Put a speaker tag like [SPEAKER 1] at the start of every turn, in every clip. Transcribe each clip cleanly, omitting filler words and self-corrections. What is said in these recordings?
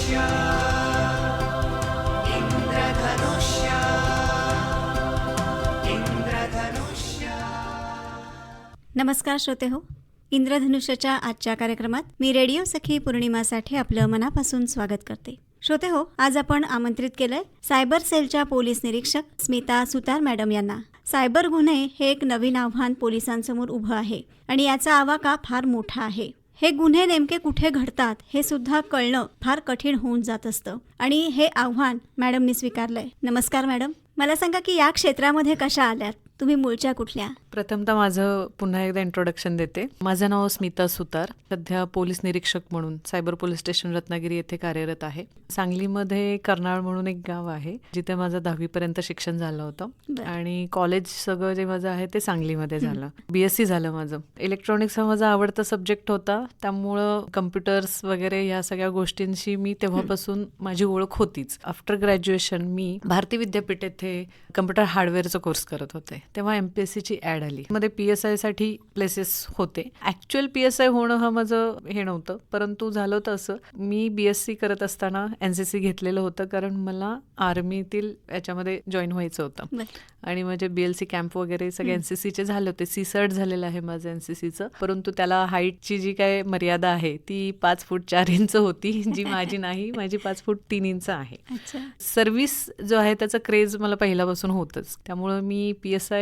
[SPEAKER 1] इंद्रधनुष्य इंद्रधनुष्य इंद्रधनुष्य.
[SPEAKER 2] नमस्कार श्रोते हो, इंद्रधनुष्याच्या आजच्या कार्यक्रमात मी रेडिओ सखी पौर्णिमासाठी आपलं मनापासून स्वागत करते. श्रोते हो, आज आपण आमंत्रित केलंय सायबर सेलच्या पोलीस निरीक्षक स्मिता सुतार मॅडम यांना. सायबर गुन्हे हे एक नवीन आव्हान पोलिसांसमोर उभं आहे आणि याचा आवाका फार मोठा आहे. हे गुन्हे नेमके कुठे घडतात हे सुद्धा कळणं फार कठीण होऊन जात असतं आणि हे आव्हान मॅडमनी स्वीकारलंय. नमस्कार मॅडम, मला सांगा की या क्षेत्रामध्ये कशा आल्यात, तुम्ही मूळच्या कुठल्या?
[SPEAKER 3] प्रथमतः माझं पुन्हा एकदा इंट्रोडक्शन देते. माझं नाव स्मिता सुतार. सध्या पोलीस निरीक्षक म्हणून सायबर पोलीस स्टेशन रत्नागिरी येथे कार्यरत आहे. सांगलीमध्ये कर्नाळ म्हणून एक गाव आहे जिथे माझं 10वी पर्यंत शिक्षण झालं होतं आणि कॉलेज सगळं जे माझं आहे ते सांगलीमध्ये झालं. BSc झालं माझं. इलेक्ट्रॉनिक्स हा माझा आवडता सब्जेक्ट होता, त्यामुळं कम्प्युटर्स वगैरे या सगळ्या गोष्टींशी मी तेव्हापासून माझी ओळख होतीच. आफ्टर ग्रॅज्युएशन मी भारती विद्यापीठ येथे कम्प्युटर हार्डवेअरचा कोर्स करत होते. तेव्हा MPSCची ॲड आली. मध्ये PSI साठी प्लेसेस होते. ॲक्च्युअल PSI होणं हा माझं हे नव्हतं, परंतु झालं होतं असं, मी BSc करत असताना NCC घेतलेलं होतं कारण मला आर्मीतील याच्यामध्ये जॉईन व्हायचं होतं आणि माझे BLC कॅम्प वगैरे सगळे NCCचे झाले होते. CSERT झालेलं आहे माझं NCCचं, परंतु त्याला हाईटची जी काय मर्यादा आहे ती 5 फूट 4 इंच होती, जी माझी नाही. माझी 5 फूट 3 इंच आहे. सर्व्हिस जो आहे त्याचा क्रेज मला पहिल्यापासून होतच, त्यामुळं मी PSI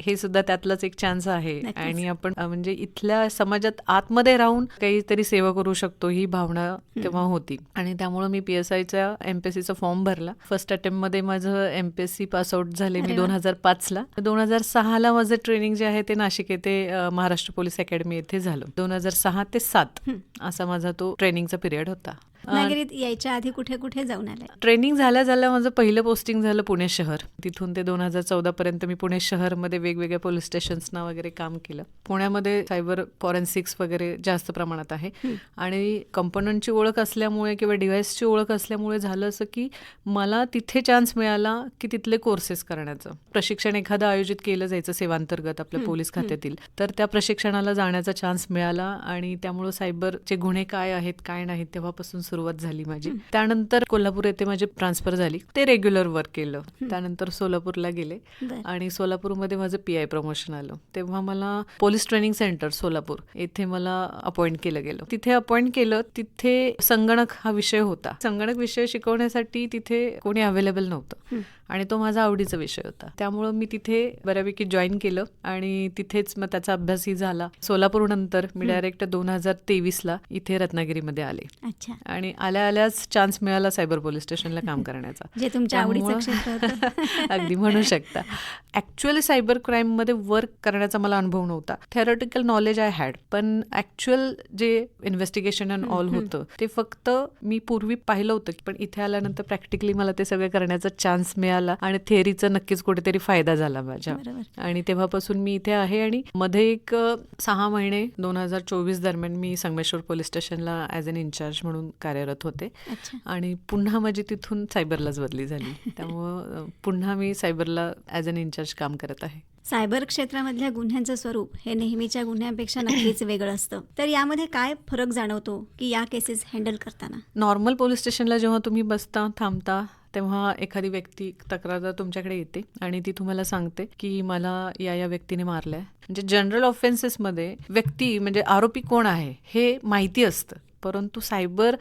[SPEAKER 3] हे सुद्धा त्यातलाच एक चान्स आहे आणि आपण म्हणजे इथल्या समाजात आतमध्ये राहून काहीतरी सेवा करू शकतो ही भावना तेव्हा होती आणि त्यामुळे मी PSIचा MPSCचा फॉर्म भरला. फर्स्ट अटेम्प्ट मध्ये माझं MPSC पास आउट झाले मी 2005ला. 2006ला माझं ट्रेनिंग जे आहे ते नाशिक येथे महाराष्ट्र पोलीस अकॅडमी येथे झालं. 2006 ते 7 असा माझा तो ट्रेनिंगचा पिरियड होता.
[SPEAKER 2] रत्नागिरीत यायच्या आधी कुठे कुठे जाऊन आले?
[SPEAKER 3] ट्रेनिंग झाल्या माझं पहिलं पोस्टिंग झालं पुणे शहर. तिथून ते 2014 पर्यंत मी पुणे शहरमध्ये वेगवेगळ्या पोलीस स्टेशन्सना वगैरे काम केलं. पुण्यामध्ये सायबर फॉरेन्सिक्स वगैरे जास्त प्रमाणात आहे आणि कंपोनंटची ओळख असल्यामुळे किंवा डिव्हाइसची ओळख असल्यामुळे झालं असं की मला तिथे चान्स मिळाला की तिथले कोर्सेस करण्याचं. प्रशिक्षण एखादं आयोजित केलं जायचं सेवांतर्गत आपल्या पोलीस खात्यातील, तर त्या प्रशिक्षणाला जाण्याचा चान्स मिळाला आणि त्यामुळं सायबरचे गुन्हे काय आहेत काय नाहीत तेव्हापासून सुरुवात झाली माझी. त्यानंतर कोल्हापूर येथे माझी ट्रान्सफर झाली. ते रेग्युलर वर्क केलं. त्यानंतर सोलापूरला गेले आणि सोलापूरमध्ये माझं PI प्रमोशन आलं. तेव्हा मला पोलीस ट्रेनिंग सेंटर सोलापूर येथे मला अपॉइंट केलं गेलं. तिथे अपॉइंट केलं, तिथे संगणक हा विषय होता. संगणक विषय शिकवण्यासाठी तिथे कोणी अवेलेबल नव्हतं आणि तो माझा आवडीचा विषय होता, त्यामुळं मी तिथे बऱ्यापैकी जॉईन केलं आणि तिथेच मग त्याचा अभ्यासही झाला. सोलापूर नंतर मी डायरेक्ट 2023ला इथे रत्नागिरीमध्ये आले आणि आल्याच चान्स मिळाला सायबर पोलीस स्टेशनला काम करण्याचा,
[SPEAKER 2] जे तुमच्या आवडीचं क्षेत्र होतं.
[SPEAKER 3] अगदी म्हणू शकता. ऍक्च्युअली सायबर क्राईम मध्ये वर्क करण्याचा मला अनुभव नव्हता. थेरॉटिकल नॉलेज आय हॅड, पण ऍक्च्युअल जे इन्व्हेस्टिगेशन अँड ऑल होतं ते फक्त मी पूर्वी पाहिलं होतं, पण इथे आल्यानंतर प्रॅक्टिकली मला ते सगळं करण्याचा चान्स मिळाला आणि थेअरीचा नक्कीच कुठेतरी फायदा झाला माझ्या. आणि तेव्हापासून मी इथे आहे आणि मध्ये एक 6 महिने 2024 दरम्यान मी संगमेश्वर पोलीस स्टेशनला ॲज अन इन्चार्ज म्हणून कार्यरत होते आणि पुन्हा माझी तिथून सायबरलाच बदली झाली. त्यामुळं पुन्हा मी सायबरला ॲज अन इन्चार्ज काम करत आहे.
[SPEAKER 2] सायबर क्षेत्रामधल्या गुन्ह्यांचं स्वरूप हे नेहमीच्या गुन्ह्यांपेक्षा नक्कीच वेगळं असतं, तर यामध्ये काय फरक जाणवतो की या केसेस हँडल करताना?
[SPEAKER 3] नॉर्मल पोलीस स्टेशनला जेव्हा तुम्ही बसता थांबता तेव्हा एखादी व्यक्ती तक्रारदार तुमच्याकडे येते आणि ती तुम्हाला सांगते की मला या व्यक्तीने मारलंय. म्हणजे जनरल ऑफेन्सेसमध्ये व्यक्ती म्हणजे आरोपी कोण आहे हे माहिती असतं, परंतु सायबर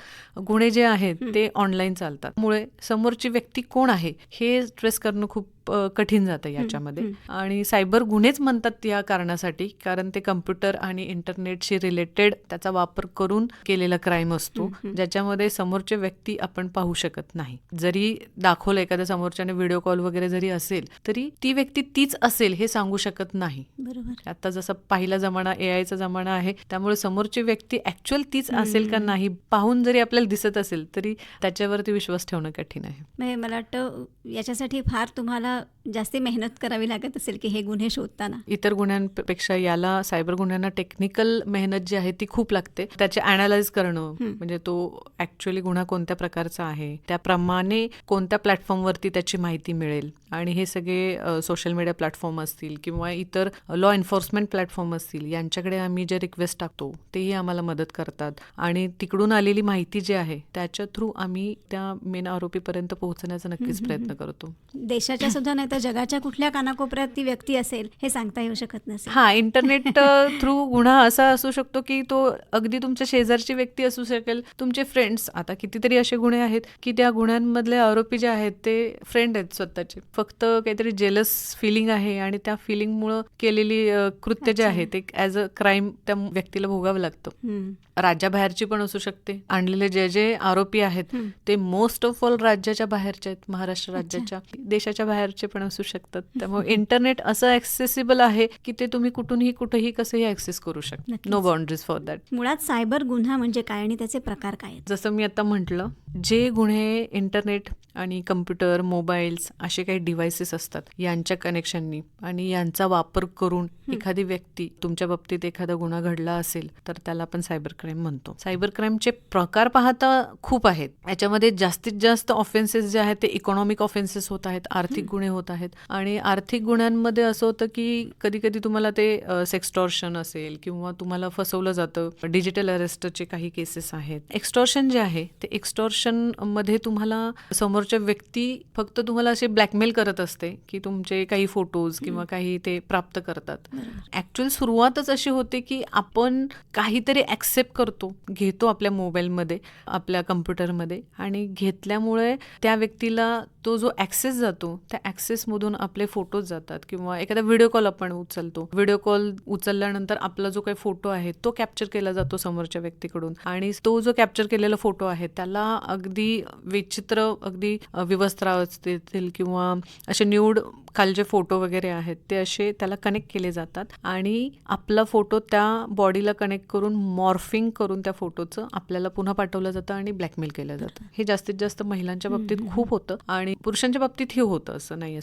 [SPEAKER 3] गुन्हे जे आहेत ते ऑनलाईन चालतात, त्यामुळे समोरची व्यक्ती कोण आहे हे ट्रेस करणं खूप कठीण जातं याच्यामध्ये. आणि सायबर गुन्हेच म्हणतात या कारणासाठी कारण ते कम्प्युटर आणि इंटरनेटशी रिलेटेड त्याचा वापर करून केलेला क्राईम असतो, ज्याच्यामध्ये समोरची व्यक्ती आपण पाहू शकत नाही. जरी दाखवलं एखाद्या समोरच्याने व्हिडिओ कॉल वगैरे जरी असेल तरी ती व्यक्ती तीच असेल हे सांगू शकत नाही.
[SPEAKER 2] बरोबर.
[SPEAKER 3] आता जसा पहिला जमाना AIचा जमाना आहे, त्यामुळे समोरची व्यक्ती ऍक्च्युअल तीच असेल का नाही पाहून जरी आपल्याला दिसत असेल तरी त्याच्यावरती विश्वास ठेवणं कठीण आहे.
[SPEAKER 2] मला वाटतं याच्यासाठी फार तुम्हाला जास्ती मेहनत करावी लागत असेल की हे गुन्हे शोधताना.
[SPEAKER 3] इतर गुन्ह्यांपेक्षा याला सायबर गुन्ह्यांना टेक्निकल मेहनत जी आहे ती खूप लागते. त्याचे अनालाइज करणं, म्हणजे तो ऍक्च्युअली गुन्हा कोणत्या प्रकारचा आहे, त्याप्रमाणे कोणत्या प्लॅटफॉर्मवरती त्याची माहिती मिळेल, आणि हे सगळे सोशल मीडिया प्लॅटफॉर्म असतील किंवा इतर लॉ एन्फोर्समेंट प्लॅटफॉर्म असतील यांच्याकडे आम्ही जे रिक्वेस्ट टाकतो तेही आम्हाला मदत करतात. आणि तिकडून आलेली माहिती जी आहे त्याच्या थ्रू आम्ही त्या मेन आरोपीपर्यंत पोहोचण्याचा नक्कीच प्रयत्न करतो.
[SPEAKER 2] देशाच्या सुद्धा नाही तर जगाच्या कुठल्या कानाकोपऱ्यात ती व्यक्ती असेल हे सांगता येऊ शकत नसेल.
[SPEAKER 3] हा, इंटरनेट थ्रू गुन्हा असा असू शकतो की तो अगदी तुमच्या शेजारची व्यक्ती असू शकेल, तुमचे फ्रेंड्स. आता कितीतरी असे गुन्हे आहेत की त्या गुन्ह्यांमधले आरोपी जे आहेत ते फ्रेंड आहेत स्वतःचे, फक्त काहीतरी जेलस फिलिंग आहे आणि त्या फिलिंगमुळं केलेली कृत्य जे आहे ते ॲज अ क्राईम त्या व्यक्तीला भोगावं लागतं. राज्याबाहेरची पण असू शकते. आणलेले जे जे आरोपी आहेत ते मोस्ट ऑफ ऑल राज्याच्या बाहेरचे आहेत, महाराष्ट्र राज्याच्या, देशाच्या बाहेरचे पण असू शकतात. त्यामुळे इंटरनेट असं ॲक्सेसिबल आहे की ते तुम्ही कुठूनही कुठेही कसंही ॲक्सेस करू शकता. No boundaries for that.
[SPEAKER 2] मुळात सायबर गुन्हा म्हणजे काय आणि त्याचे प्रकार काय आहेत?
[SPEAKER 3] जसं मी आता म्हटलं, जे गुन्हे इंटरनेट आणि कम्प्युटर, मोबाईल्स असे काही डिव्हाइसेस असतात यांच्या कनेक्शननी आणि यांचा वापर करून एखादी व्यक्ती, तुमच्या बाबतीत एखादा गुन्हा घडला असेल तर त्याला आपण सायबर क्राईम म्हणतो. सायबर क्राईमचे प्रकार पाहता खूप आहेत. याच्यामध्ये जास्तीत जास्त ऑफेन्सेस जे आहेत ते इकॉनॉमिक ऑफेन्सेस होत आहेत, आर्थिक गुन्हे होत आहेत. आणि आर्थिक गुन्ह्यांमध्ये असं होतं की कधी कधी तुम्हाला ते सेक्स्टॉर्शन असेल किंवा तुम्हाला फसवलं जातं. डिजिटल अरेस्टचे काही केसेस आहेत. एक्स्टॉर्शन जे आहे ते एक्स्टॉर्शन मध्ये तुम्हाला समोरच्या व्यक्ती फक्त तुम्हाला असे ब्लॅकमेल करत असते की तुमचे काही फोटोज किंवा काही ते प्राप्त करतात. ऍक्च्युअल सुरुवातच अशी होते की आपण काहीतरी ऍक्सेप्ट करतो, घेतो आपल्या मोबाईलमध्ये, आपल्या कम्प्युटरमध्ये, आणि घेतल्यामुळे त्या व्यक्तीला तो जो ऍक्सेस जातो त्या ऍक्सेसमधून आपले फोटोज जातात. किंवा एखादा व्हिडिओ कॉल आपण उचलतो, व्हिडिओ कॉल उचलल्यानंतर आपला जो काही फोटो आहे तो कॅप्चर केला जातो समोरच्या व्यक्तीकडून, आणि तो जो कॅप्चर केलेला फोटो आहे त्याला अगदी विचित्र, अगदी विवस्त्र असतील किंवा असे न्यूड खालचे फोटो वगैरे आहेत ते असे त्याला कनेक्ट केले जातात आणि आपला फोटो त्या बॉडीला कनेक्ट करून मॉर्फिंग करून त्या फोटोचं आपल्याला पुन्हा पाठवलं जातं आणि ब्लॅकमेल केलं जातं. हे जास्तीत जास्त महिलांच्या बाबतीत खूप होतं आणि पुरुषांच्या बाबतीतही होतं, असं नाही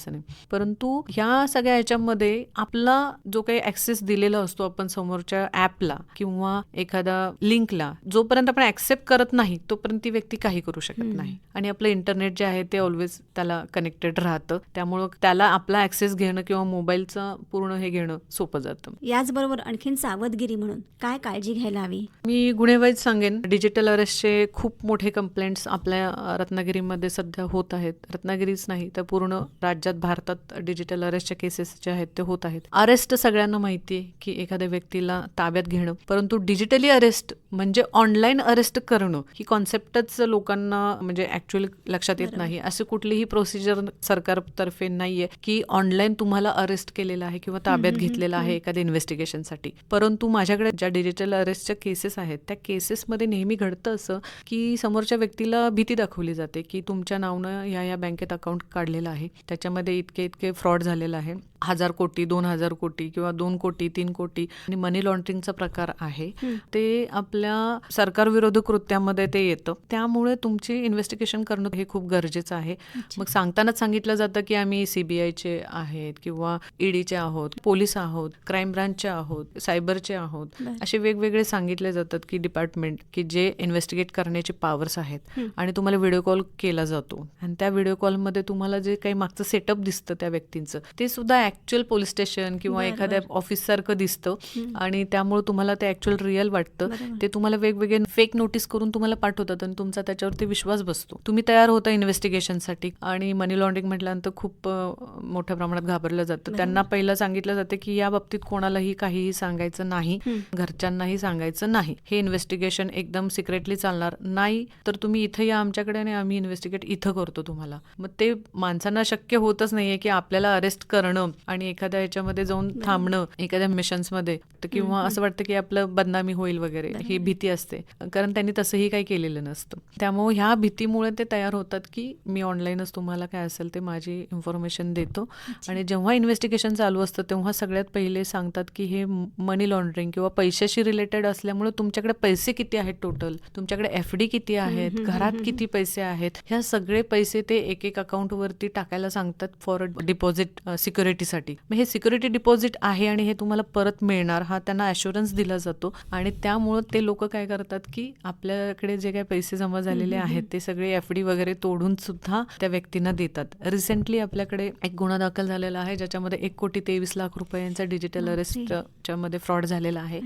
[SPEAKER 3] परंतु ह्या सगळ्या ह्याच्यामध्ये आपला जो काही ऍक्सेस दिलेला असतो आपण समोरच्या ऍपला किंवा एखादा लिंकला, जोपर्यंत आपण ऍक्सेप्ट करत नाही तोपर्यंत ती व्यक्ती काही करू शकत नाही. आणि आपलं इंटरनेट जे आहे ते ऑलवेज त्याला कनेक्टेड राहतं, त्यामुळं त्याला आपला ऍक्सेस घेणं किंवा मोबाईलचं पूर्ण हे घेणं सोपं जातं.
[SPEAKER 2] याचबरोबर आणखीन सावधगिरी म्हणून काय काळजी घ्यायला हवी?
[SPEAKER 3] मी गुन्हेवाईज सांगेन, डिजिटल अरेस्टचे खूप मोठे कंप्लेंट्स आपल्या रत्नागिरीमध्ये सध्या होत आहेत. रत्नागिरीच नाही तर पूर्ण राज्यात, भारतात डिजिटल अरेस्टच्या केसेस जे आहेत ते होत आहेत. अरेस्ट सगळ्यांना माहिती आहे की एखाद्या व्यक्तीला ताब्यात घेणं, परंतु डिजिटली अरेस्ट म्हणजे ऑनलाईन अरेस्ट करणं ही कॉन्सेप्टच लोकांना म्हणजे ऍक्च्युअली लक्षात येत नाही. असं कुठलीही प्रोसिजर सरकारतर्फे नाहीये की ऑनलाईन तुम्हाला अरेस्ट केलेलं आहे किंवा ताब्यात घेतलेलं आहे एखाद्या इन्व्हेस्टिगेशनसाठी. परंतु माझ्याकडे ज्या डिजिटल अरेस्टच्या केसेस आहेत त्या केसेसमध्ये नेहमी घडतं असं की समोरच्या व्यक्तीला भीती दाखवली जाते की तुमच्या नावनं या बँकेत अकाउंट काढलेलं आहे, त्याच्यामध्ये इतके फ्रॉड झालेला आहे, 1000 कोटी 2000 कोटी किंवा 2 कोटी 3 कोटी आणि मनी लॉन्ड्रिंगचा प्रकार आहे. ते आपल्या सरकारविरोधी कृत्यामध्ये ते येतं. त्यामुळे तुमची इन्व्हेस्टिगेशन करणं हे खूप गरजेचं आहे. मग सांगतानाच सांगितलं जातं की आम्ही CBIचे आहेत किंवा EDचे आहोत, पोलीस आहोत, क्राईम ब्रांचचे आहोत, सायबरचे आहोत, असे वेगवेगळे सांगितले जातात की डिपार्टमेंट की जे इन्व्हेस्टिगेट करण्याचे पॉवर्स आहेत. आणि तुम्हाला व्हिडिओ कॉल केला जातो आणि त्या व्हिडिओ कॉलमध्ये तुम्हाला जे काही मागचं सेटअप दिसतं त्या व्यक्तींचं ते सुद्धा ऍक्च्युअल पोलीस स्टेशन किंवा एखाद्या ऑफिस सारखं दिसतं आणि त्यामुळे तुम्हाला ते ऍक्च्युअल रिअल वाटतं. ते तुम्हाला वेगवेगळे फेक नोटीस करून तुम्हाला पाठवतात आणि तुमचा त्याच्यावरती विश्वास बसतो. तुम्ही तयार होता इन्व्हेस्टिगेशनसाठी. आणि मनी लॉन्ड्रिंग म्हटल्यानंतर खूप मोठ्या प्रमाणात घाबरलं जातं. त्यांना पहिलं सांगितलं जातं की या बाबतीत कोणालाही काहीही सांगायचं नाही, घरच्यांनाही सांगायचं नाही, हे इन्व्हेस्टिगेशन एकदम सिक्रेटली चालणार नाही, तर तुम्ही इथं या आमच्याकडे आणि आम्ही इन्व्हेस्टिगेट इथं करतो तुम्हाला. मग ते माणसांना शक्य होतच नाहीये की आपल्याला अरेस्ट करणं आणि एखाद्या याच्यामध्ये जाऊन थांबणं एखाद्या मिशन्समध्ये, तर किंवा असं वाटतं की आपलं बदनामी होईल वगैरे, ही भीती असते, कारण त्यांनी तसंही काही केलेलं नसतं. त्यामुळे ह्या भीतीमुळे ते तयार होतात की मी ऑनलाईनच तुम्हाला काय असेल ते माझी इन्फॉर्मेशन देतो. आणि जेव्हा इन्व्हेस्टिगेशन चालू असतं तेव्हा सगळ्यात पहिले सांगतात की हे मनी लॉन्ड्रिंग किंवा पैशाशी रिलेटेड असल्यामुळे तुमच्याकडे पैसे किती आहेत टोटल, तुमच्याकडे FD किती आहेत, घरात किती पैसे आहेत, ह्या सगळे पैसे ते एक एक अकाउंटवरती टाकायला सांगतात फॉर डिपॉझिट सिक्युरिटीसाठी. मग हे सिक्युरिटी डिपॉझिट आहे आणि हे तुम्हाला परत मिळणार, हा त्यांना ॲश्युरन्स दिला जातो. आणि त्यामुळं ते लोक काय करतात की आपल्याकडे जे काही पैसे जमा झालेले आहेत ते सगळे FD वगैरे तोडून सुद्धा त्या व्यक्तींना देतात. रिसेंटली आपल्याकडे एक गुन्हा दाखल झालेला आहे ज्याच्यामध्ये 1,23,00,000 रुपयांचा डिजिटल अरेस्टच्या मध्ये फ्रॉड झालेला आहे.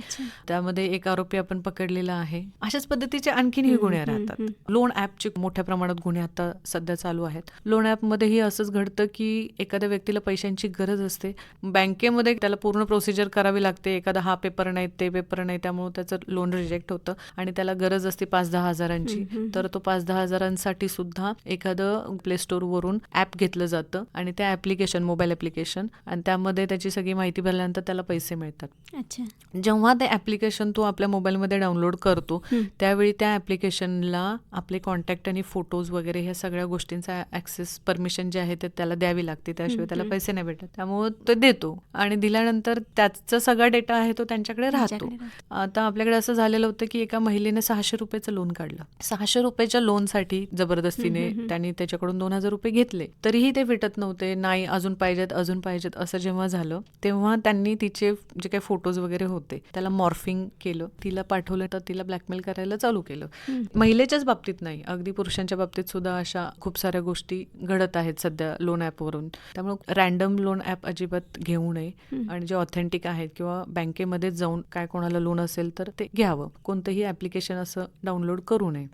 [SPEAKER 3] त्यामध्ये एक आरोपी आपण पकडलेला आहे. अशाच पद्धतीचे आणखीनही गुन्हे राहतात. लोन ॲपचे मोठ्या प्रमाणात गुन्हे आता सध्या चालू आहेत. लोन ॲपमध्येही असंच घडतं की एखाद्या व्यक्तीला पैशांची गरज असते, बँकेमध्ये त्याला पूर्ण प्रोसिजर करावी लागते, एखादा हा पेपर नाही ते पेपर नाही, त्यामुळे त्याचं लोन रिजेक्ट होतं आणि त्याला गरज असते 5-10 हजारांची. तर तो 5-10 हजारांसाठी सुद्धा एखादं प्ले स्टोअरवरून ॲप घेतलं जातं आणि त्या ॲप्लिकेशन, मोबाईल ॲप्लिकेशन, आणि त्यामध्ये त्याची सगळी माहिती भरल्यानंतर त्याला पैसे मिळतात. जेव्हा ते ॲप्लिकेशन तो आपल्या मोबाईलमध्ये डाउनलोड करतो त्यावेळी त्या ॲप्लिकेशनला आपले कॉन्टॅक्ट आणि फोटोज वगैरे ह्या सगळ्या गोष्टींचा ॲक्सेस, परमिशन जे आहे ते त्याला द्यावी लागते, त्याशिवाय त्याला पैसे नाही भेटत. त्यामुळे तो देतो आणि दिल्यानंतर त्याचा सगळा डेटा आहे तो त्यांच्याकडे राहतो. आता आपल्याकडे असं झालेलं होतं की एका महिलेने 600 रुपयाचं लोन काढलं. 600 रुपयाच्या लोनसाठी जबरदस्तीने त्यांनी त्याच्याकडून 2,000 रुपये घेतले, तरीही ते भेटत नव्हते. नाही, अजून पाहिजेत असं जेव्हा झालं तेव्हा त्यांनी तिचे जे काही फोटोज वगैरे होते त्याला मॉर्फिंग केलं, तिला पाठवलं, तर तिला ब्लॅकमेल करायला चालू केलं. महिलेच्याच बाबतीत नाही, अगदी पुरुषांच्या बाबतीत सुद्धा अशा खूप साऱ्या गोष्टी घडत आहेत सध्या लोन ॲपवरून. त्यामुळे रॅन्डम लोन ॲप अजिबात घेऊ नये आणि जे ऑथेंटिक आहेत किंवा बँकेमध्ये जाऊन काय कोणाला लोन असेल तर ते घ्यावं. कोणतंही ॲप्लिकेशन असं डाउनलोड करू नये.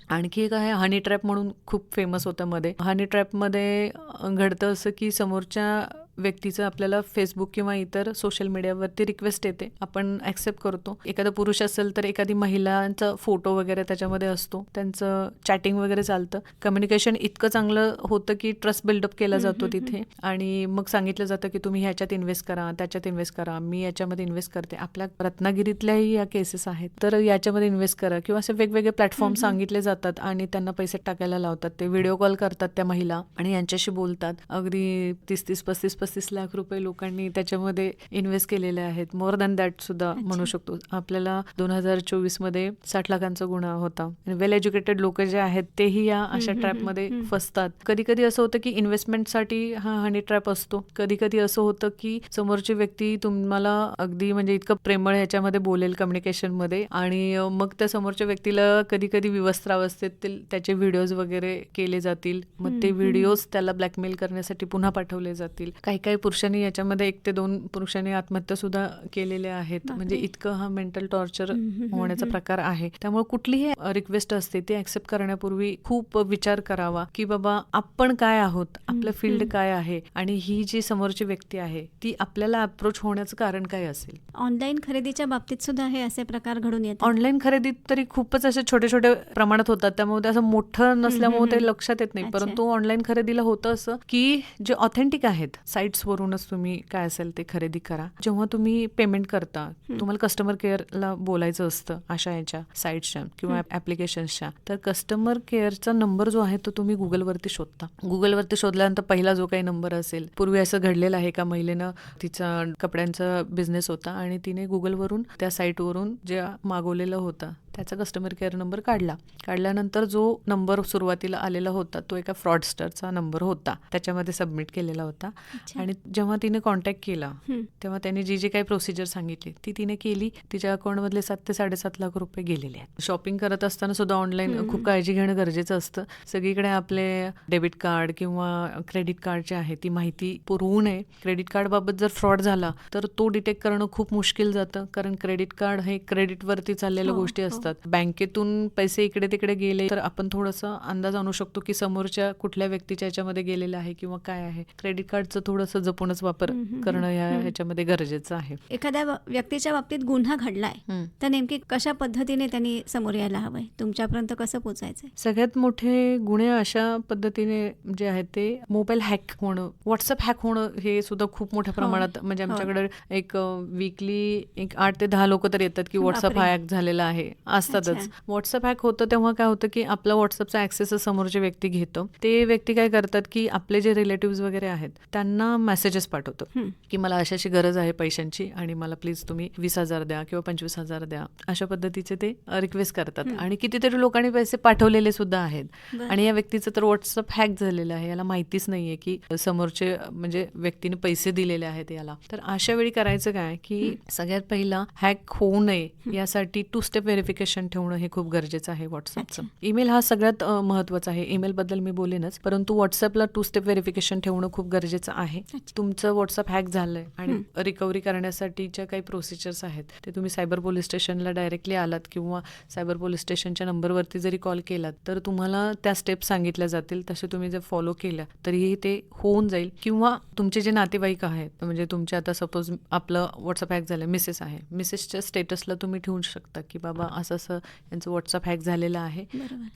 [SPEAKER 3] आणखी एक आहे हनी ट्रॅप म्हणून, खूप फेमस होतं मध्ये. हनी ट्रॅपमध्ये घडतं असं की समोरच्या व्यक्तीचं आपल्याला फेसबुक किंवा इतर सोशल मीडियावरती रिक्वेस्ट येते, आपण ॲक्सेप्ट करतो. एखादा पुरुष असेल तर एखादी महिलांचा फोटो वगैरे त्याच्यामध्ये असतो, त्यांचं चॅटिंग वगैरे चालतं. कम्युनिकेशन इतकं चांगलं होतं की ट्रस्ट बिल्डअप केला जातो तिथे आणि मग सांगितलं जातं की तुम्ही ह्याच्यात इन्व्हेस्ट करा, त्याच्यात इन्व्हेस्ट करा, मी याच्यामध्ये इन्व्हेस्ट करते. आपल्या रत्नागिरीतल्याही या केसेस आहेत, तर याच्यामध्ये इन्व्हेस्ट करा किंवा असे वेगवेगळे प्लॅटफॉर्म सांगितले जातात आणि त्यांना पैसे टाकायला लावतात. ते व्हिडिओ कॉल करतात त्या महिला आणि यांच्याशी बोलतात. अगदी 30-35 लाख रुपये लोकांनी त्याच्यामध्ये इन्व्हेस्ट केलेले आहेत. मोर दॅन दॅट सुद्धा म्हणू शकतो. आपल्याला 2024 मध्ये 60 लाखांचा गुन्हा होता. वेल एज्युकेटेड लोक जे आहेत तेही या अशा ट्रॅपमध्ये फसतात. कधी कधी असं होतं की इन्व्हेस्टमेंटसाठी हा हनी ट्रॅप असतो. कधी कधी असं होतं की समोरची व्यक्ती तुम्हाला अगदी म्हणजे इतकं प्रेमळ ह्याच्यामध्ये बोलेल कम्युनिकेशनमध्ये आणि मग त्या समोरच्या व्यक्तीला कधी कधी विवस्त्रावस्थेत त्याचे व्हिडिओज वगैरे केले जातील. मग ते व्हिडिओज त्याला ब्लॅकमेल करण्यासाठी पुन्हा पाठवले जातील. काही पुरुषांनी याच्यामध्ये 1 ते 2 पुरुषांनी आत्महत्या सुद्धा केलेल्या आहेत. म्हणजे इतकं हा मेंटल टॉर्चर होण्याचा प्रकार आहे. त्यामुळे कुठलीही रिक्वेस्ट असते ती ऍक्सेप्ट करण्यापूर्वी खूप विचार करावा की बाबा आपण काय आहोत, आपलं फील्ड काय आहे आणि ही जी समोरची व्यक्ती आहे ती आपल्याला अप्रोच होण्याचं कारण काय असेल.
[SPEAKER 2] ऑनलाईन खरेदीच्या बाबतीत सुद्धा हे असे प्रकार घडून येतात.
[SPEAKER 3] ऑनलाईन खरेदीत तरी खूपच असे छोटे छोटे प्रमाणात होतात, त्यामुळे ते असं मोठं नसल्यामुळे ते लक्षात येत नाही. परंतु ऑनलाईन खरेदीला होतं असं की जे ऑथेंटिक आहेत साईट्स वरूनच तुम्ही काय असेल ते खरेदी करा. जेव्हा तुम्ही पेमेंट करता तुम्हाला कस्टमर केअरला बोलायचं असतं अशा याच्या साईट्सच्या किंवा ऍप्लिकेशन्सच्या, तर कस्टमर केअरचा नंबर जो आहे तो तुम्ही गुगलवरती शोधता. गुगलवरती शोधल्यानंतर पहिला जो काही नंबर असेल, पूर्वी असं घडलेलं आहे का महिलेनं तिचा कपड्यांचा बिझनेस होता आणि तिने गुगलवरून त्या साईटवरून जे मागवलेलं होतं त्याचा कस्टमर केअर नंबर काढल्यानंतर जो नंबर सुरुवातीला आलेला होता तो एका फ्रॉडस्टरचा नंबर होता, त्याच्यामध्ये सबमिट केलेला होता. आणि जेव्हा तिने कॉन्टॅक्ट केला तेव्हा त्यांनी जी काही प्रोसिजर सांगितली ती तिने केली. तिच्या अकाउंटमधले 7 ते 7.5 लाख रुपये गेलेले आहेत. शॉपिंग करत असताना सुद्धा ऑनलाईन खूप काळजी घेणं गरजेचं असतं. सगळीकडे आपले डेबिट कार्ड किंवा क्रेडिट कार्ड जे आहे ती माहिती पुरवू नये. क्रेडिट कार्ड बाबत जर फ्रॉड झाला तर तो डिटेक्ट करणं खूप मुश्किल जातं, कारण क्रेडिट कार्ड हे क्रेडिटवरती चाललेल्या गोष्टी असतात. असतात. बँकेतून पैसे इकडे तिकडे गेले तर आपण थोडंसं अंदाज आणू शकतो की समोरच्या कुठल्या व्यक्तीच्या ह्याच्यामध्ये गेलेलं आहे किंवा काय आहे. क्रेडिट कार्डचं थोडंसं जपूनच वापर करणं ह्याच्यामध्ये गरजेचं आहे.
[SPEAKER 2] एखाद्या व्यक्तीच्या बाबतीत गुन्हा घडलाय तर नेमकी कशा पद्धतीने त्यांनी समोर यायला हवंय, तुमच्यापर्यंत कसं पोहोचायचंय?
[SPEAKER 3] सगळ्यात मोठे गुन्हे अशा पद्धतीने जे आहेत ते मोबाईल हॅक होणं, व्हॉट्सअप हॅक होणं हे सुद्धा खूप मोठ्या प्रमाणात, म्हणजे आमच्याकडे एक वीकली 8 ते 10 लोक तर येतात की व्हॉट्सअप हॅक झालेला आहे, असतातच. व्हॉट्सअप हॅक होतं तेव्हा काय होतं की आपला व्हॉट्सअपचा ऍक्सेस समोरचे व्यक्ती घेतो. ते व्यक्ती काय करतात की आपले जे रिलेटिव्ह वगैरे आहेत त्यांना मेसेजेस पाठवतो की मला अशाशी गरज आहे पैशांची आणि मला प्लीज तुम्ही 20,000 द्या किंवा 25,000 द्या, अशा पद्धतीचे ते रिक्वेस्ट करतात. आणि कितीतरी लोकांनी पैसे पाठवलेले सुद्धा आहेत. आणि या व्यक्तीचं तर व्हॉट्सअप हॅक झालेलं आहे, याला माहितीच नाहीये की समोरचे म्हणजे व्यक्तीने पैसे दिलेले आहेत याला. तर अशा वेळी करायचं काय की सगळ्यात पहिला हॅक होऊ नये यासाठी 2 स्टेप व्हेरिफिकेशन ठेवणं हे खूप गरजेचं आहे व्हॉट्सअपचं. ईमेल हा सगळ्यात महत्वाचा आहे. ईमेल बद्दल मी बोलेनच, परंतु व्हॉट्सअपला 2 स्टेप व्हेरिफिकेशन ठेवणं खूप गरजेचं आहे. तुमचं व्हॉट्सअप हॅक झालंय आणि रिकव्हरी करण्यासाठीच्या काही प्रोसिजर्स आहेत ते तुम्ही सायबर पोलीस स्टेशनला डायरेक्टली आलात किंवा सायबर पोलीस स्टेशनच्या नंबरवरती जरी कॉल केलात तर तुम्हाला त्या स्टेप सांगितल्या जातील. तसे तुम्ही जर फॉलो केल्या तरीही ते होऊन जाईल. किंवा तुमचे जे नातेवाईक आहेत, म्हणजे तुमचे आता सपोज आपलं व्हॉट्सअप हॅक झालं, मिसेस आहे, मिसेसच्या स्टेटसला तुम्ही ठेवू शकता की बाबा असं असं यांचं व्हॉट्सअप हॅक झालेलं आहे.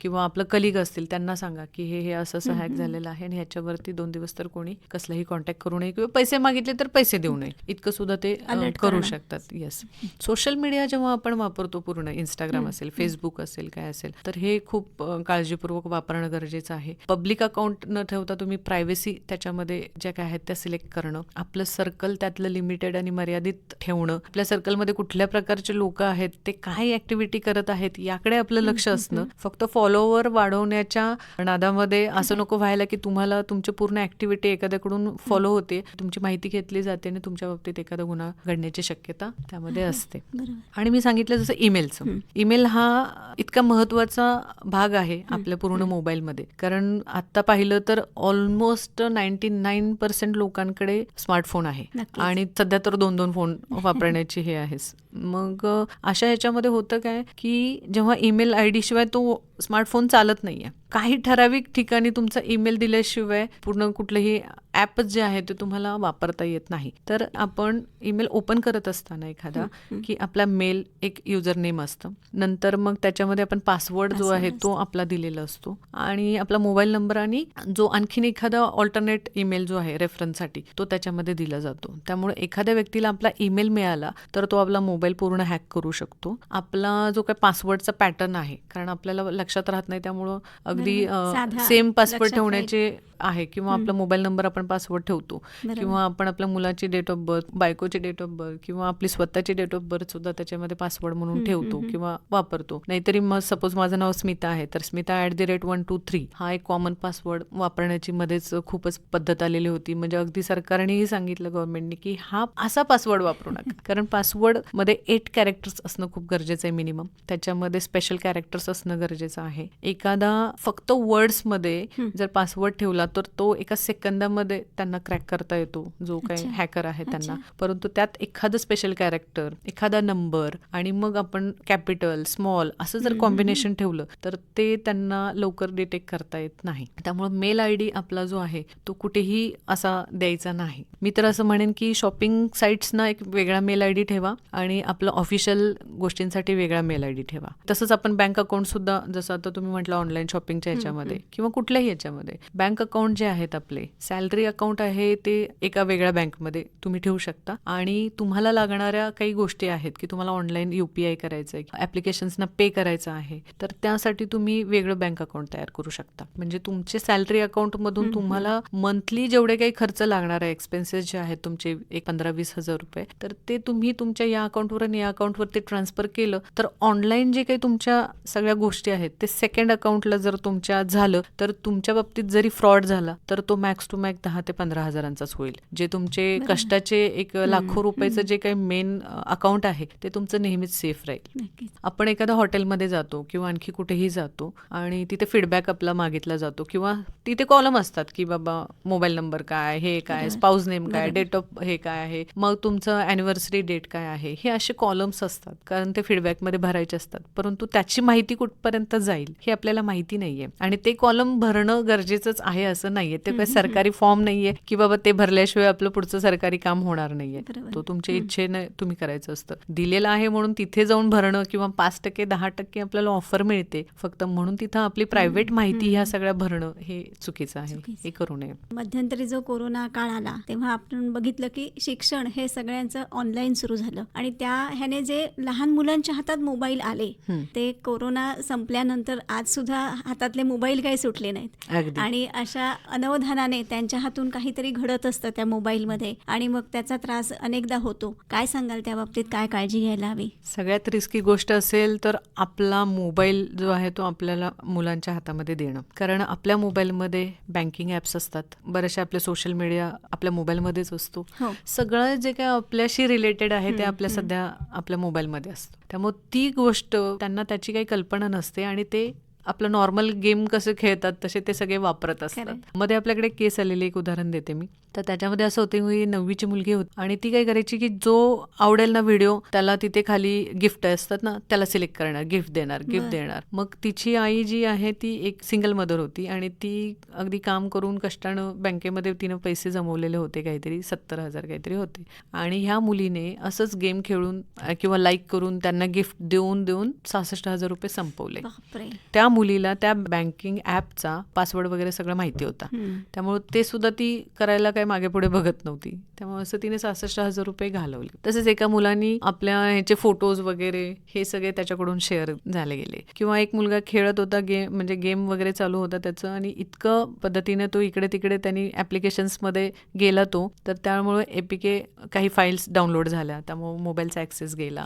[SPEAKER 3] किंवा आपलं कलिग असतील त्यांना सांगा की हे असं असं हॅक झालेलं आहे आणि ह्याच्यावरती 2 दिवस तर कोणी कसलाही कॉन्टॅक्ट करू नये किंवा पैसे मागितले तर पैसे देऊ नये, इतकं सुद्धा ते करू शकतात. येस. सोशल मीडिया जेव्हा आपण वापरतो, पूर्ण इंस्टाग्राम असेल, फेसबुक असेल, काय असेल, तर हे खूप काळजीपूर्वक वापरणं गरजेचं आहे. पब्लिक अकाउंट न ठेवता तुम्ही प्रायव्हसी त्याच्यामध्ये ज्या काय आहेत त्या सिलेक्ट करणं, आपलं सर्कल त्यातलं लिमिटेड आणि मर्यादित ठेवणं, आपल्या सर्कलमध्ये कुठल्या प्रकारचे लोक आहेत, ते काय ऍक्टिव्हिटी करत आहेत याकडे आपलं लक्ष असणं. फक्त फॉलोवर वाढवण्याच्या नादामध्ये असं नको व्हायला की तुम्हाला तुमची पूर्ण ऍक्टिव्हिटी एखाद्याकडून फॉलो होते, तुमची माहिती घेतली जाते आणि तुमच्या बाबतीत एखादा गुन्हा घडण्याची शक्यता त्यामध्ये असते. आणि मी सांगितलं जसं ईमेलचं, ईमेल हा इतका महत्वाचा भाग आहे आपल्या पूर्ण मोबाईलमध्ये. कारण आता पाहिलं तर ऑलमोस्ट 99% लोकांकडे स्मार्टफोन आहे आणि सध्या तर 2-2 फोन वापरण्याची हे आहेच. मग अशा ह्याच्यामध्ये होतं काय की जेव्हा ईमेल आयडी शिवाय तो स्मार्टफोन चालत नाहीये, काही ठराविक ठिकाणी तुमचा ईमेल दिल्याशिवाय पूर्ण कुठलंही ॲपच जे आहे ते तुम्हाला वापरता येत नाही. तर आपण ईमेल ओपन करत असताना एखादा की आपला मेल एक युजर नेम असतं, नंतर मग त्याच्यामध्ये आपण पासवर्ड जो आहे तो आपला दिलेला असतो आणि आपला मोबाईल नंबर आणि जो आणखीन एखादा ऑल्टरनेट ईमेल जो आहे रेफरन्ससाठी तो त्याच्यामध्ये दिला जातो. त्यामुळे एखाद्या व्यक्तीला आपला ईमेल मिळाला तर तो आपला मोबाईल पूर्ण हॅक करू शकतो. आपला जो काही पासवर्डचा पॅटर्न आहे, कारण आपल्याला लक्षात राहत नाही, त्यामुळं अगदी सेम पासवर्ड ठेवण्याचे आहे किंवा आपला मोबाईल नंबर आपण पासवर्ड ठेवतो किंवा आपण आपल्या मुलाची डेट ऑफ बर्थ, बायकोची डेट ऑफ बर्थ किंवा आपली स्वतःची डेट ऑफ बर्थ सुद्धा त्याच्यामध्ये पासवर्ड म्हणून ठेवतो किंवा वापरतो. नाहीतरी मग सपोज माझं नाव स्मिता आहे तर स्मिता @123 हा एक कॉमन पासवर्ड वापरण्याची मध्येच खूपच पद्धत आलेली होती. म्हणजे अगदी सरकारनेही सांगितलं, गव्हर्नमेंटने, की हा असा पासवर्ड वापरू नका. कारण पासवर्ड मध्ये 8 कॅरेक्टर्स असणं खूप गरजेचं आहे मिनिमम. त्याच्यामध्ये स्पेशल कॅरेक्टर्स असणं गरजेचं आहे. एखादा फक्त वर्ड्स मध्ये जर पासवर्ड ठेवला तर तो एका सेकंदामध्ये त्यांना क्रॅक करता येतो, जो काही हॅकर आहे त्यांना. परंतु त्यात एखादं स्पेशल कॅरेक्टर, एखादा नंबर आणि मग आपण कॅपिटल, स्मॉल असं जर कॉम्बिनेशन ठेवलं तर ते त्यांना लवकर डिटेक्ट करता येत नाही. त्यामुळे मेल आयडी आपला जो आहे तो कुठेही असा द्यायचा नाही. मी तर असं म्हणेन की शॉपिंग साईट्सना एक वेगळा मेल आयडी ठेवा आणि आपलं ऑफिशियल गोष्टींसाठी वेगळा मेल आयडी ठेवा. तसंच आपण बँक अकाउंट सुद्धा, जसं आता तुम्ही म्हटलं ऑनलाईन शॉपिंगच्या ह्याच्यामध्ये किंवा कुठल्याही ह्याच्यामध्ये, बँक अकाउंट जे आहेत आपले, सॅलरी अकाउंट आहे ते एका वेगळ्या बँकमध्ये तुम्ही ठेवू शकता. आणि तुम्हाला लागणाऱ्या काही गोष्टी आहेत की तुम्हाला ऑनलाईन UPI करायचं आहे, ऍप्लिकेशन्सना पे करायचं आहे, तर त्यासाठी तुम्ही वेगळं बँक अकाउंट तयार करू शकता. म्हणजे तुमचे सॅलरी अकाउंट मधून तुम्हाला मंथली जेवढे काही खर्च लागणार आहे, एक्सपेन्सेस जे आहेत तुमचे 15-20 हजार रुपये, तर ते तुम्ही तुमच्या या अकाउंटवर आणि या अकाउंटवरती ट्रान्सफर केलं तर ऑनलाईन जे काही तुमच्या सगळ्या गोष्टी आहेत ते सेकंड अकाउंटला जर तुमच्या झालं तर तुमच्या बाबतीत जरी फ्रॉड झाला तर तो मॅक्स टू मॅक्स 10 ते 15 हजारांचाच होईल. जे तुमचे कष्टाचे एक लाखो रुपयाचं जे काही मेन अकाउंट आहे ते तुमचं नेहमीच सेफ राहील.
[SPEAKER 2] नक्कीच.
[SPEAKER 3] आपण एखाद्या हॉटेलमध्ये जातो किंवा आणखी कुठेही जातो आणि तिथे फीडबॅक आपला मागितला जातो किंवा तिथे कॉलम असतात की बाबा मोबाईल नंबर काय, हे काय, स्पाऊस नेम काय, डेट ऑफ हे काय आहे, मग तुमचं अॅनिव्हर्सरी डेट काय आहे, हे असे कॉलम्स असतात कारण ते फीडबॅकमध्ये भरायचे असतात. परंतु त्याची माहिती कुठपर्यंत जाईल हे आपल्याला माहिती नाहीये आणि ते कॉलम भरणं गरजेचंच आहे असं नाहीये. ते काही सरकारी फॉर्म नाहीये की बाबा ते भरल्याशिवाय आपलं पुढचं सरकारी काम होणार नाहीये. तो तुमच्या इच्छेने तुम्ही करायचं असतं. दिलेलं आहे म्हणून तिथे जाऊन भरणं किंवा 5% 10% आपल्याला ऑफर मिळते फक्त म्हणून तिथं आपली प्रायव्हेट माहिती ह्या सगळ्या भरणं हे चुकीचं आहे. हे करू नये.
[SPEAKER 2] मध्यंतरी जो कोरोना काळ आला तेव्हा आपण बघितलं की शिक्षण हे सगळ्यांचं ऑनलाईन सुरू झालं आणि त्या ह्याने जे लहान मुलांच्या हातात मोबाईल आले ते कोरोना संपल्यानंतर आज सुद्धा हातातले मोबाईल काही सुटले नाहीत आणि अशा अनवधानाने त्यांच्या हातून काहीतरी घडत असतं त्या मोबाईलमध्ये आणि मग त्याचा त्रास अनेकदा होतो. काय सांगाल त्या बाबतीत, काय काळजी घ्यायला हवी?
[SPEAKER 3] सगळ्यात रिस्की गोष्ट असेल तर आपला मोबाईल जो आहे तो आपल्याला मुलांच्या हातामध्ये देणं. कारण आपल्या मोबाईलमध्ये बँकिंग ॲप्स असतात, बरेचसे आपले सोशल मीडिया आपल्या मोबाईलमध्येच असतो. सगळं जे काय आपल्याशी रिलेटेड आहे ते आपल्या सध्या आपल्या मोबाईलमध्ये असतं. त्यामुळे ती गोष्ट त्यांना त्याची काही कल्पना नसते आणि ते आपलं नॉर्मल गेम कसे खेळतात तसे ते सगळे वापरत असतात. मध्ये आपल्याकडे केस आलेले एक उदाहरण देते मी. तर त्याच्यामध्ये असं होतं की 9वीची मुलगी होती आणि ती काय करायची की जो आवडेल ना व्हिडिओ त्याला तिथे खाली गिफ्ट असतात ना त्याला सिलेक्ट करणार, गिफ्ट देणार. मग तिची आई जी आहे ती एक सिंगल मदर होती आणि ती अगदी काम करून कष्टानं बँकेमध्ये तिनं पैसे जमवलेले होते, काहीतरी 70,000 काहीतरी होते आणि ह्या मुलीने असंच गेम खेळून किंवा लाईक करून त्यांना गिफ्ट देऊन 66,000 रुपये संपवले. त्या मुलीला त्या बँकिंग ॲपचा पासवर्ड वगैरे सगळं माहिती होता. त्यामुळे ते सुद्धा ती करायला काही मागे पुढे बघत नव्हती. त्यामुळे असं तिने 66,000 रुपये घालवले. तसेच एका मुलांनी आपल्या ह्याचे फोटोज वगैरे हे सगळे त्याच्याकडून शेअर झाले गेले. किंवा एक मुलगा खेळत होता म्हणजे गेम वगैरे चालू होता त्याचं आणि इतकं पद्धतीने तो इकडे तिकडे त्यांनी ॲप्लिकेशन्समध्ये गेला तो तर त्यामुळे APK काही फाईल्स डाउनलोड झाल्या, त्यामुळे मोबाईलचा ॲक्सेस गेला.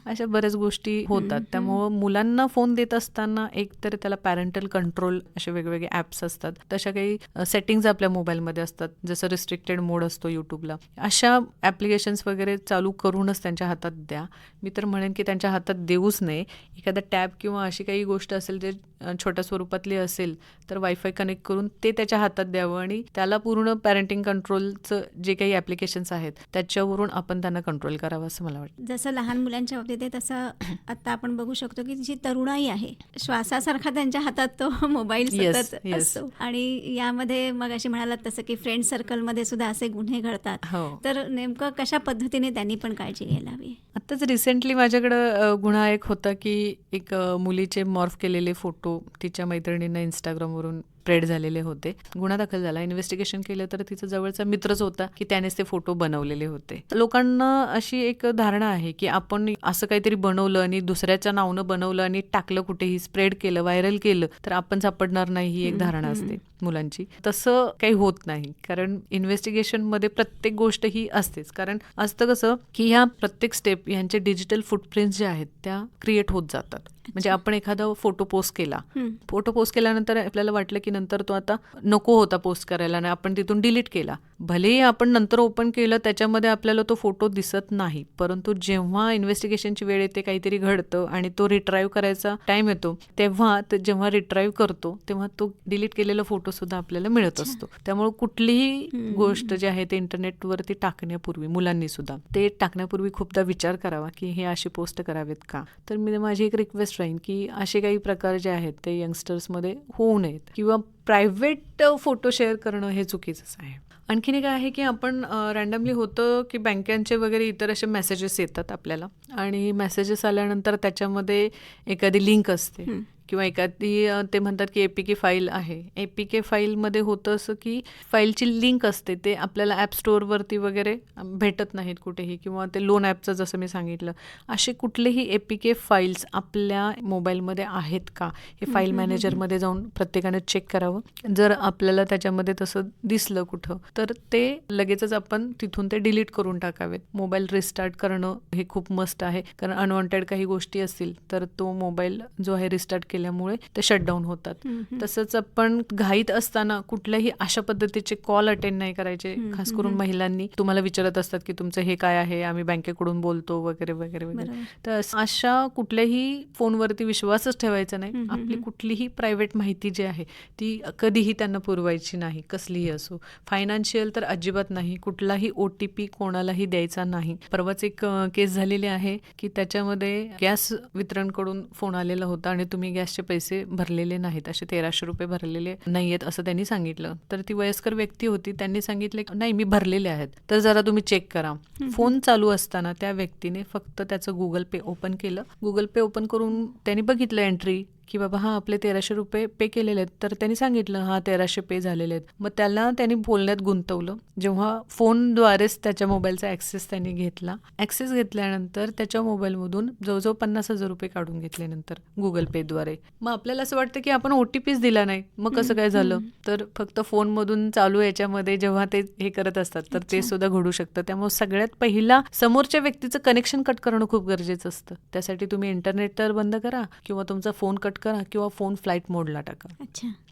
[SPEAKER 3] अशा बऱ्याच गोष्टी होतात. त्यामुळं मुलांना फोन देत असताना एक तर त्याला पॅरेंटल कंट्रोल असे वेगवेगळे ॲप्स असतात, तशा काही सेटिंग्ज आपल्या मोबाईलमध्ये असतात, जसं रिस्ट्रिक्टेड मोड असतो यूट्यूबला. अशा ॲप्लिकेशन्स वगैरे चालू करूनच त्यांच्या हातात द्या. मी तर म्हणेन की त्यांच्या हातात देऊच नये. एखादा टॅब किंवा अशी काही गोष्ट असेल जे छोट्या स्वरूपातली असेल तर वायफाय कनेक्ट करून ते त्याच्या हातात द्यावं आणि त्याला पूर्ण पॅरेंटिंग कंट्रोलचं जे काही ॲप्लिकेशन्स आहेत त्याच्यावरून आपण त्यांना कंट्रोल करावं असं मला वाटतं.
[SPEAKER 2] जसं लहान मुलांच्या बाबतीत आहे तसं आता आपण बघू शकतो की जी तरुणाई आहे श्वासासारखा त्यांच्या हातात तो मोबाईल सतत असतो आणि यामध्ये मग अशी म्हणालात तसं की फ्रेंड सर्कलमध्ये सुद्धा असे गुन्हे घडतात. तर नेमकं कशा पद्धतीने त्यांनी पण काळजी घ्यायला हवी?
[SPEAKER 3] आताच रिसेंटली माझ्याकडं गुन्हा एक होता की एक मुलीचे मॉर्फ केलेले फोटो तिच्या मैत्रिणींना इंस्टाग्रामवरून स्प्रेड झालेले होते. गुन्हा दाखल झाला. इन्व्हेस्टिगेशन केलं तर तिचा जवळचा मित्रच होता की त्यानेच ते फोटो बनवलेले होते. लोकांना अशी एक धारणा आहे की आपण असं काहीतरी बनवलं आणि दुसऱ्याच्या नावानं बनवलं आणि टाकलं कुठेही, स्प्रेड केलं, व्हायरल केलं तर आपण सापडणार नाही, ही एक धारणा असते मुलांची. तसं काही होत नाही, कारण इन्व्हेस्टिगेशनमध्ये प्रत्येक गोष्ट ही असतेच. कारण असतं कसं की ह्या प्रत्येक स्टेप यांचे डिजिटल फुटप्रिंट्स जे आहेत त्या क्रिएट होत जातात. म्हणजे आपण एखादा फोटो पोस्ट केल्यानंतर आपल्याला वाटलं की नंतर तो आता नको होता पोस्ट करायला आणि आपण तिथून डिलीट केला. भलेही आपण नंतर ओपन केलं त्याच्यामध्ये आपल्याला तो फोटो दिसत नाही, परंतु जेव्हा इन्व्हेस्टिगेशनची वेळ येते, काहीतरी घडतं आणि तो रिट्राईव्ह करायचा टाइम येतो तेव्हा जेव्हा रिट्राईव्ह करतो तेव्हा तो डिलीट केलेला फोटो सुद्धा आपल्याला मिळत असतो. त्यामुळे कुठलीही गोष्ट जी आहे ते इंटरनेटवरती टाकण्यापूर्वी मुलांनी सुद्धा ते टाकण्यापूर्वी खूपदा विचार करावा की हे असे पोस्ट करावेत का. तर मी माझी एक रिक्वेस्ट राहीन की असे काही प्रकार जे आहेत ते यंगस्टर्समध्ये होऊ नयेत किंवा प्रायव्हेट फोटो शेअर करणं हे चुकीचंच आहे. आणखीन एक आहे की आपण रँडमली होतं की बँकांचे वगैरे इतर असे मेसेजेस येतात आपल्याला आणि मेसेजेस आल्यानंतर त्याच्यामध्ये एखादी लिंक असते किंवा एखादी ते म्हणतात की APK फाईल आहे. APK फाईलमध्ये होतं असं की फाईलची लिंक असते, ते आपल्याला ॲप स्टोअरवरती वगैरे भेटत नाहीत कुठेही, किंवा ते लोन ॲपचं जसं मी सांगितलं असे कुठलेही APK फाईल्स आपल्या मोबाईलमध्ये आहेत का हे फाईल मॅनेजरमध्ये जाऊन प्रत्येकाने चेक करावं. जर आपल्याला त्याच्यामध्ये तसं दिसलं कुठं तर ते लगेचच आपण तिथून ते डिलीट करून टाकावेत. मोबाईल रिस्टार्ट करणं हे खूप मस्ट आहे, कारण अनवॉन्टेड काही गोष्टी असतील तर तो मोबाईल जो आहे रिस्टार्ट केल्यामुळे ते शटडाऊन होतात. तसंच आपण घाईत असताना कुठल्याही अशा पद्धतीचे कॉल अटेंड नाही करायचे. खास करून महिलांनी तुम्हाला विचारत असतात की तुमचं हे काय आहे, आम्ही बँकेकडून बोलतो वगैरे वगैरे वगैरे. तर अशा कुठल्याही फोनवरती विश्वासच ठेवायचा नाही. आपली कुठलीही प्रायव्हेट माहिती जी आहे ती कधीही त्यांना पुरवायची नाही, कसलीही असो. फायनान्शियल तर अजिबात नाही. कुठलाही OTP कोणालाही द्यायचा नाही. परवाच एक केस झालेली आहे की त्याच्यामध्ये गॅस वितरणकडून फोन आलेला होता आणि तुम्ही गॅसचे पैसे भरलेले नाहीत, असे 1300 रुपये भरलेले नाहीयेत असं त्यांनी सांगितलं. तर ती वयस्कर व्यक्ती होती, त्यांनी सांगितले नाही मी भरलेले आहेत, तर जरा तुम्ही चेक करा. फोन चालू असताना त्या व्यक्तीने फक्त त्याचं गुगल पे ओपन केलं. गुगल पे ओपन करून त्यांनी बघितलं एंट्री की बाबा हा आपले 1300 रुपये पे केलेले आहेत. तर त्यांनी सांगितलं हा 1300 पे झालेले आहेत. मग त्याला त्यांनी बोलण्यात गुंतवलं. जेव्हा फोनद्वारेच त्याच्या मोबाईलचा ॲक्सेस त्यांनी घेतला. ॲक्सेस घेतल्यानंतर त्याच्या मोबाईलमधून जवळजवळ 50,000 रुपये काढून घेतल्यानंतर गुगल पेद्वारे. मग आपल्याला असं वाटतं की आपण OTPच दिला नाही, मग कसं काय झालं. तर फक्त फोनमधून चालू याच्यामध्ये जेव्हा ते हे करत असतात तर ते सुद्धा घडू शकतं. त्यामुळे सगळ्यात पहिला समोरच्या व्यक्तीचं कनेक्शन कट करणं खूप गरजेचं असतं. त्यासाठी तुम्ही इंटरनेट तर बंद करा किंवा तुमचा फोन कट करा किंवा फोन फ्लाईट मोडला टाका.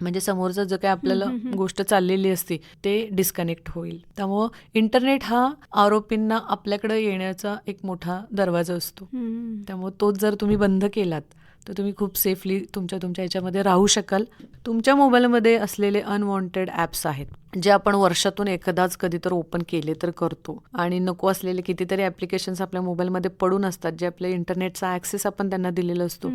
[SPEAKER 3] म्हणजे समोरचं जे काही आपल्याला गोष्ट चाललेली असते ते डिस्कनेक्ट होईल. त्यामुळं इंटरनेट हा आरोपींना आपल्याकडे येण्याचा एक मोठा दरवाजा असतो. त्यामुळे तोच जर तुम्ही बंद केलात तर तुम्ही खूप सेफली तुमच्या ह्याच्यामध्ये राहू शकाल. तुमच्या मोबाईलमध्ये असलेले अनवॉन्टेड ॲप्स आहेत जे आपण वर्षातून एकदाच कधी तर ओपन केले तर करतो आणि नको असलेले कितीतरी ॲप्लिकेशन्स आपल्या मोबाईलमध्ये पडून असतात जे आपल्या इंटरनेटचा ॲक्सेस आपण त्यांना दिलेला असतो.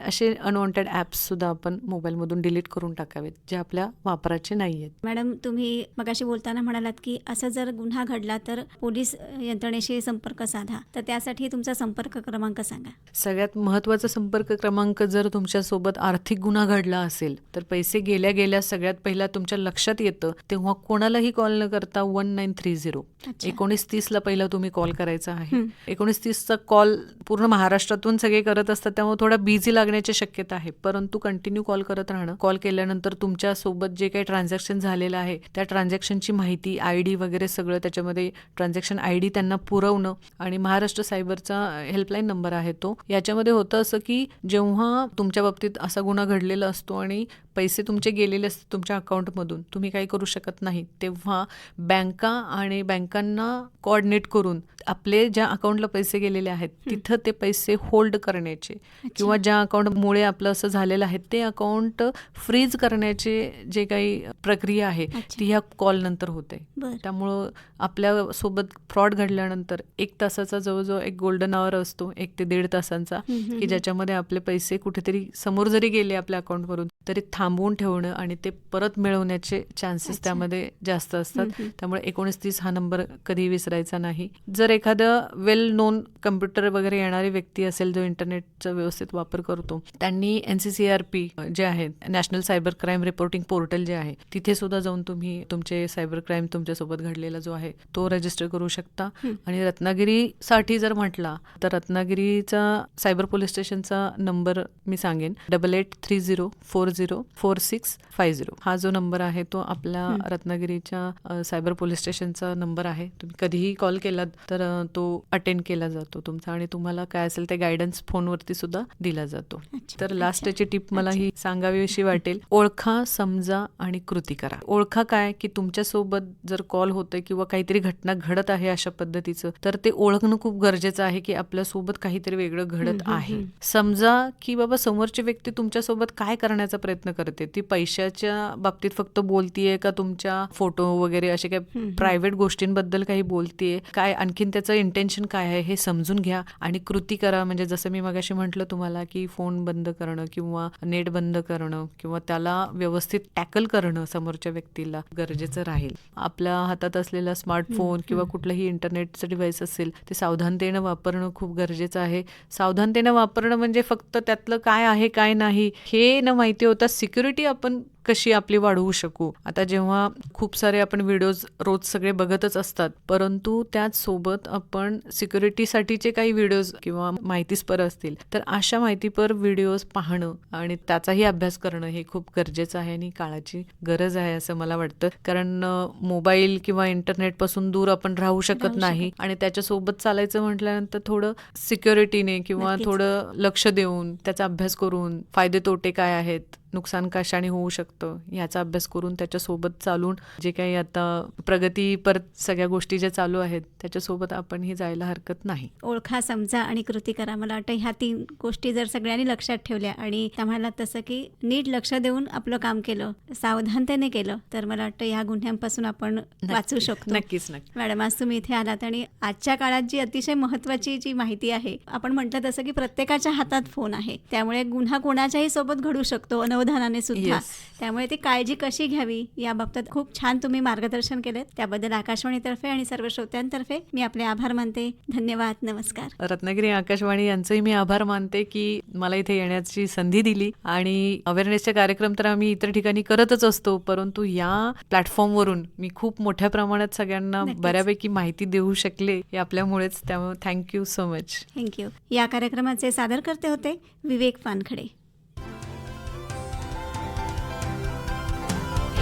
[SPEAKER 3] असे अनवॉन्टेड ॲप्ससुद्धा आपण मोबाईलमधून डिलीट करून टाकावेत जे आपल्या वापराचे नाही आहेत.
[SPEAKER 2] मॅडम, तुम्ही मगाशी बोलताना म्हणालात की असं जर गुन्हा घडला तर पोलीस यंत्रणेशी संपर्क साधा, तर त्यासाठी तुमचा संपर्क क्रमांक सांगा.
[SPEAKER 3] सगळ्यात महत्त्वाचा संपर्क क्रमांक जर तुमच्यासोबत आर्थिक गुन्हा घडला असेल तर पैसे गेल्या गेल्या सगळ्यात पहिला तुमच्या लक्षात येतं तेव्हा कोणालाही कॉल न करता 1930 1930ला पहिला तुम्ही कॉल करायचा आहे. 1930चा कॉल पूर्ण महाराष्ट्रातून सगळे करत असतात त्यामुळे थोडा बिझी लागण्याची शक्यता आहे, परंतु कंटिन्यू कॉल करत राहणं. कॉल केल्यानंतर तुमच्यासोबत जे काही ट्रान्झॅक्शन झालेलं आहे त्या ट्रान्झॅक्शनची माहिती, ID वगैरे सगळं त्याच्यामध्ये ट्रान्झॅक्शन ID त्यांना पुरवणं. आणि महाराष्ट्र सायबरचा हेल्पलाईन नंबर आहे तो. याच्यामध्ये होतं असं की जेव्हा तुमच्या बाबतीत असा गुन्हा घडलेला असतो आणि पैसे तुमचे गेलेले असतात तुमच्या अकाउंटमधून, तुम्ही काही करू शकत नाही, तेव्हा बँका आणि बँकांना कोऑर्डिनेट करून आपले ज्या अकाउंटला पैसे गेलेले आहेत तिथं ते पैसे होल्ड करण्याचे किंवा ज्या अकाउंटमुळे आपलं असं झालेलं आहे ते अकाउंट फ्रीज करण्याचे जे काही प्रक्रिया आहे ती ह्या कॉल नंतर होते. त्यामुळं आपल्यासोबत फ्रॉड घडल्यानंतर 1 तासाचा जवळजवळ एक गोल्डन आवर असतो, 1 ते 1.5 तासांचा, की ज्याच्यामध्ये आपले पैसे कुठेतरी समोर जरी गेले आपल्या अकाउंटवरून तरी थांबवून ठेवणं आणि ते परत मिळवण्याचे चान्सेस त्यामध्ये जास्त असतात. त्यामुळे 1930 हा नंबर कधी विसरायचा नाही. जर एखादं वेल नोन कम्प्युटर वगैरे येणारी व्यक्ती असेल जो इंटरनेटचा व्यवस्थित वापर करतो, त्यांनी NCCRP जे आहे national cyber crime reporting portal जे आहे तिथे सुद्धा जाऊन तुम्ही तुमचे सायबर क्राईम तुमच्यासोबत घडलेला जो आहे तो रजिस्टर करू शकता. आणि रत्नागिरीसाठी जर म्हटला तर रत्नागिरीचा सायबर पोलीस स्टेशनचा नंबर मी सांगेन 8830404650 हा जो नंबर आहे तो आपल्या रत्नागिरीच्या सायबर पोलीस स्टेशनचा नंबर आहे. तुम्ही कधीही कॉल केलात तर तो अटेंड केला जातो तुमचा आणि तुम्हाला काय असेल ते गायडन्स फोनवरती सुद्धा दिला जातो. तर लास्टची टिप मला ही सांगावीशी वाटेल, ओळखा, समजा आणि कृती करा. ओळखा काय की तुमच्यासोबत जर कॉल होतोय किंवा काहीतरी घटना घडत आहे अशा पद्धतीचं तर ते ओळखणं खूप गरजेचं आहे की आपल्यासोबत काहीतरी वेगळं घडत आहे. समजा की बाबा समोरची व्यक्ती तुमच्यासोबत काय करण्याचा प्रयत्न करते, ती पैशाच्या बाबतीत फक्त बोलतीये का तुमच्या फोटो वगैरे असे काही प्रायव्हेट गोष्टींबद्दल काही बोलतीये, काय आणखीन त्याचं इंटेन्शन काय आहे हे समजून घ्या आणि कृती करा. म्हणजे जसं मी मगाशी म्हटलं तुम्हाला की फोन बंद करणं किंवा नेट बंद करणं किंवा त्याला व्यवस्थित टॅकल करणं समोरच्या व्यक्तीला गरजेचं राहील. आपल्या हातात असलेला स्मार्टफोन किंवा कुठलंही इंटरनेटचं डिव्हाइस असेल ते सावधानतेनं वापरणं खूप गरजेचं आहे. सावधानतेनं वापरणं म्हणजे फक्त त्यातलं काय आहे काय नाही हे न माहिती होता सिक्युरिटी आपण कशी आपली वाढवू शकू. आता जेव्हा खूप सारे आपण व्हिडिओज रोज सगळे बघतच असतात, परंतु त्याच सोबत आपण सिक्युरिटीसाठीचे काही व्हिडिओज किंवा माहितीस्पर असतील तर अशा माहितीपर व्हिडिओज पाहणं आणि त्याचाही अभ्यास करणं हे खूप गरजेचं आहे आणि काळाची गरज आहे असं मला वाटतं. कारण मोबाईल किंवा इंटरनेट पासून दूर आपण राहू शकत नाही आणि त्याच्यासोबत चालायचं म्हटल्यानंतर थोडं सिक्युरिटीने किंवा
[SPEAKER 2] नक्कीच.
[SPEAKER 3] थोडं लक्ष देऊन त्याचा अभ्यास करून फायदे तोटे काय आहेत, नुकसान कशाने होऊ शकतं ह्याचा अभ्यास करून त्याच्यासोबत चालून जे काही आता प्रगती परत सगळ्या गोष्टी ज्या चालू आहेत त्याच्यासोबत आपणही जायला हरकत नाही.
[SPEAKER 2] ओळखा, समजा आणि कृती करा. मला वाटतं ह्या 3 गोष्टी जर सगळ्यांनी लक्षात ठेवल्या आणि आम्हाला तसं की नीट लक्ष देऊन आपलं काम केलं, सावधानतेने केलं, तर मला वाटतं ह्या गुन्ह्यांपासून आपण वाचू शकतो.
[SPEAKER 3] नक्कीच.
[SPEAKER 2] मॅडम, आज तुम्ही इथे आलात आणि आजच्या काळात जी अतिशय महत्त्वाची जी माहिती आहे, आपण म्हटलं तसं की प्रत्येकाच्या हातात फोन आहे, त्यामुळे गुन्हा कोणाच्याही सोबत घडू शकतो अनवधानाने सुद्धा.
[SPEAKER 3] Yes.
[SPEAKER 2] त्यामुळे ती काळजी कशी घ्यावी याबाबत खूप छान तुम्ही मार्गदर्शन केलेत. त्याबद्दल आकाशवाणीतर्फे आणि सर्व श्रोत्यांतर्फे मी आपले आभार मानते. धन्यवाद. नमस्कार.
[SPEAKER 3] रत्नागिरी आकाशवाणी यांचंही मी आभार मानते की मला इथे येण्याची संधी दिली. आणि अवेअरनेसचे कार्यक्रम तर आम्ही इतर ठिकाणी करतच असतो, परंतु या प्लॅटफॉर्मवरून मी खूप मोठ्या प्रमाणात सगळ्यांना
[SPEAKER 2] नक्कीच.
[SPEAKER 3] बऱ्यापैकी माहिती देऊ शकले हे आपल्यामुळेच. त्यामुळे थँक्यू सो मच.
[SPEAKER 2] थँक्यू. या कार्यक्रमाचे सादरकर्ते होते विवेक पानखडे.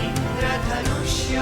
[SPEAKER 1] इंद्रधनुष्य